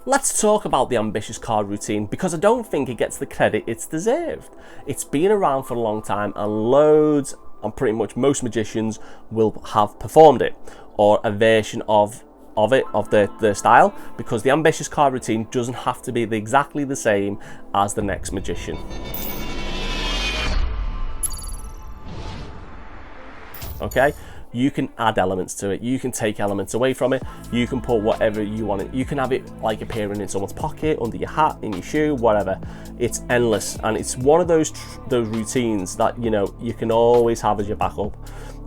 let's talk about the ambitious card routine, because I don't think it gets the credit it's deserved. It's been around for a long time, and loads, and pretty much most magicians will have performed it, or a version of their style, because the ambitious card routine doesn't have to be exactly the same as the next magician. Okay, you can add elements to it, you can take elements away from it, you can put whatever you want it, you can have it like appearing in someone's pocket, under your hat, in your shoe, whatever. It's endless, and it's one of those routines that, you know, you can always have as your backup.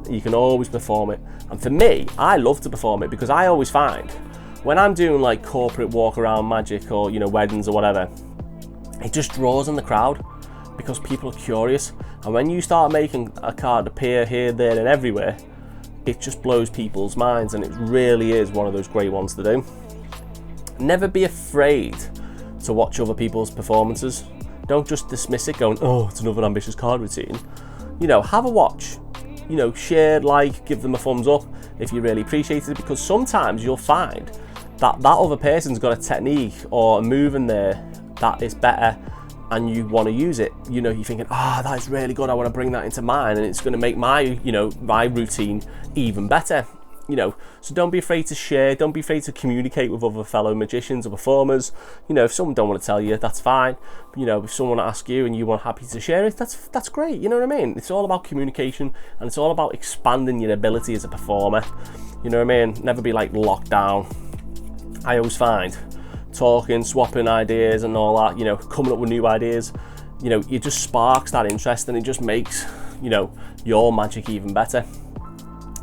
You can always perform it. And for me, I love to perform it, because I always find when I'm doing like corporate walk around magic, or, you know, weddings or whatever, it just draws in the crowd, because people are curious. And when you start making a card appear here, there and everywhere, it just blows people's minds, and it really is one of those great ones to do. Never be afraid to watch other people's performances. Don't just dismiss it going, oh, it's another ambitious card routine. You know, have a watch. You know, share, like, give them a thumbs up if you really appreciate it, because sometimes you'll find that that other person's got a technique or a move in there that is better, and you want to use it. You know, you're thinking, ah, that is really good, I want to bring that into mine, and it's going to make my, you know, my routine even better. You know, so don't be afraid to share, don't be afraid to communicate with other fellow magicians or performers. You know, if someone don't want to tell you, that's fine. You know, if someone asks you and you are happy to share it, that's great. You know what I mean? It's all about communication, and it's all about expanding your ability as a performer. You know what I mean? Never be like locked down. I always find talking, swapping ideas and all that, you know, coming up with new ideas, you know, it just sparks that interest, and it just makes, you know, your magic even better.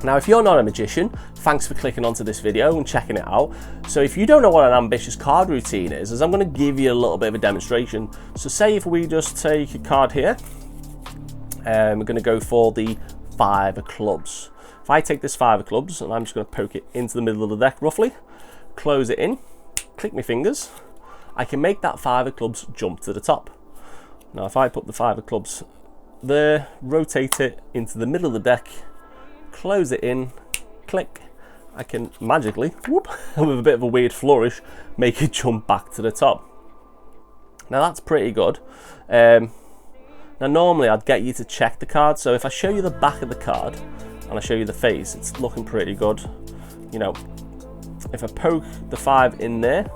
Now, if you're not a magician, thanks for clicking onto this video and checking it out. So if you don't know what an ambitious card routine is I'm going to give you a little bit of a demonstration. So say if we just take a card here, we're going to go for the 5 of clubs. If I take this 5 of clubs, and I'm just going to poke it into the middle of the deck roughly, close it in, click my fingers, I can make that 5 of clubs jump to the top. Now if I put the 5 of clubs there, rotate it into the middle of the deck, close it in, click, I can magically, whoop, with a bit of a weird flourish, make it jump back to the top. Now that's pretty good. Now normally I'd get you to check the card, so if I show you the back of the card and I show you the face, it's looking pretty good. You know, if I poke the 5 in there,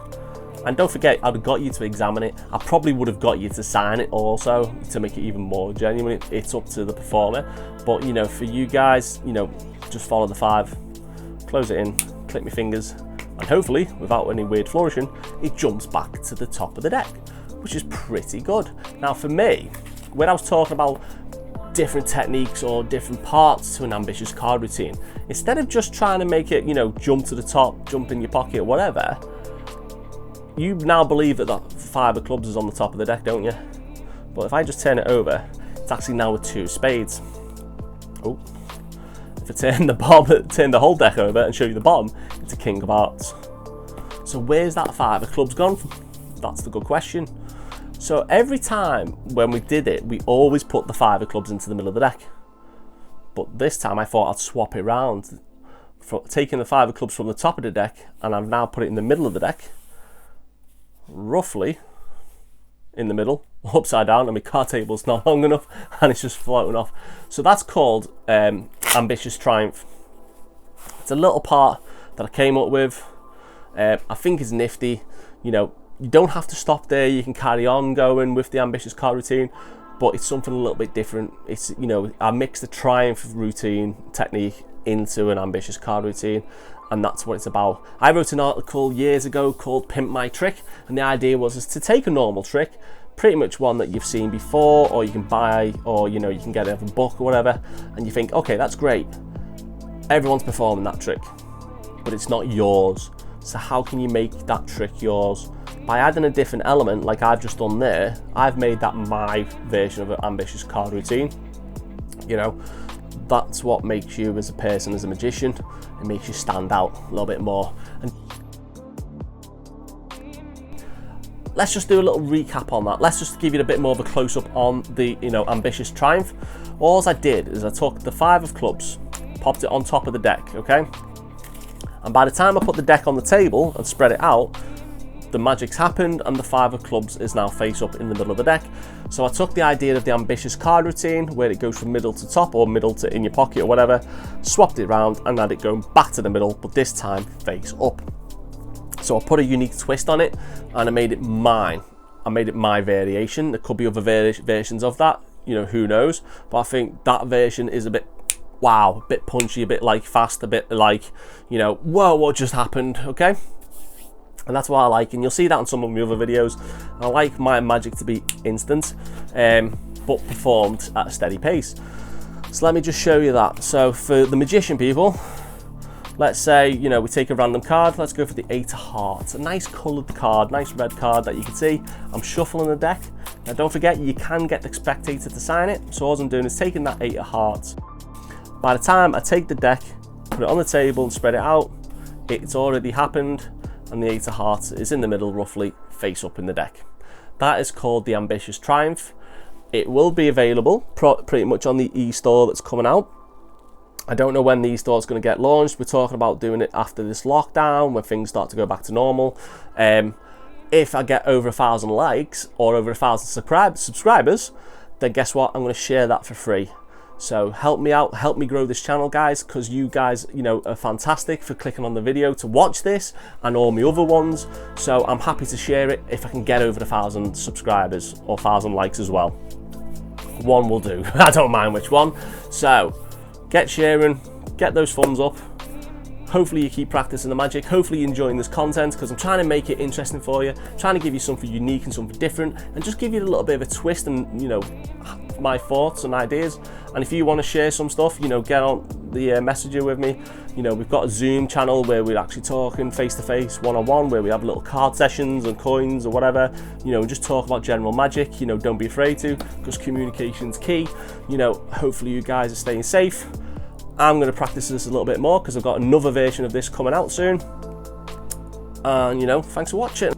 and don't forget, I'd have got you to examine it. I probably would have got you to sign it also, to make it even more genuine. It's up to the performer. But, you know, for you guys, you know, just follow the 5, close it in, click my fingers, and hopefully, without any weird flourishing, it jumps back to the top of the deck, which is pretty good. Now for me, when I was talking about different techniques or different parts to an ambitious card routine, instead of just trying to make it, you know, jump to the top, jump in your pocket, whatever, you now believe that that 5 of clubs is on the top of the deck, don't you? But if I just turn it over, it's actually now with 2 spades. Oh, if I turn the whole deck over and show you the bottom, it's a king of hearts. So where's that 5 of clubs gone? That's the good question. So every time when we did it, we always put the 5 of clubs into the middle of the deck. But this time I thought I'd swap it around, taking the 5 of clubs from the top of the deck, and I've now put it in the middle of the deck, roughly in the middle, upside down, and my card table's not long enough and it's just floating off. So that's called Ambitious Triumph. It's a little part that I came up with. I think it's nifty. You know, you don't have to stop there, you can carry on going with the ambitious card routine, but it's something a little bit different. It's, you know, I mix the Triumph routine technique into an ambitious card routine, and that's what it's about. I wrote an article years ago called Pimp My Trick, and the idea was to take a normal trick, pretty much one that you've seen before, or you can buy, or, you know, you can get it off a book or whatever, and you think, okay, that's great, everyone's performing that trick, but it's not yours. So how can you make that trick yours? By adding a different element, like I've just done there, I've made that my version of an ambitious card routine. You know, that's what makes you as a person, as a magician. It makes you stand out a little bit more. And let's just do a little recap on that. Let's just give you a bit more of a close-up on the, you know, ambitious triumph. All I did is I took the 5 of clubs, popped it on top of the deck, okay? And by the time I put the deck on the table and spread it out, the magic's happened and the 5 of clubs is now face up in the middle of the deck. So I took the idea of the ambitious card routine where it goes from middle to top or middle to in your pocket or whatever, swapped it around and had it going back to the middle, but this time face up. So I put a unique twist on it and I made it mine. I made it my variation. There could be other versions of that, you know, who knows, but I think that version is a bit wow, a bit punchy, a bit like fast, a bit like, you know, whoa, what just happened, okay? And that's what I like, and you'll see that in some of my other videos. I like my magic to be instant, but performed at a steady pace. So let me just show you that. So for the magician people, let's say, you know, we take a random card. Let's go for the 8 of hearts, a nice coloured card, nice red card that you can see. I'm shuffling the deck. Now don't forget, you can get the spectator to sign it. So all I'm doing is taking that 8 of hearts. By the time I take the deck, put it on the table and spread it out, it's already happened and the 8 of hearts is in the middle roughly, face up in the deck. That is called the Ambitious Triumph. It will be available pretty much on the e-store that's coming out. I don't know when the e-store is going to get launched. We're talking about doing it after this lockdown when things start to go back to normal. If I get over 1,000 likes or over 1,000 subscribers, then guess what? I'm going to share that for free. So help me out, help me grow this channel, guys, because you guys, you know, are fantastic for clicking on the video to watch this and all my other ones. So I'm happy to share it if I can get over 1,000 subscribers or 1,000 likes as well. One will do. I don't mind which one. So get sharing, get those thumbs up. Hopefully you keep practicing the magic. Hopefully you're enjoying this content, because I'm trying to make it interesting for you, trying to give you something unique and something different, and just give you a little bit of a twist and, you know, my thoughts and ideas. And if you want to share some stuff, you know, get on the messenger with me. You know, we've got a Zoom channel where we're actually talking face to face, one-on-one, where we have little card sessions and coins or whatever, you know, just talk about general magic. You know, don't be afraid to, because communication's key. You know, hopefully you guys are staying safe. I'm going to practice this a little bit more because I've got another version of this coming out soon. And, you know, thanks for watching.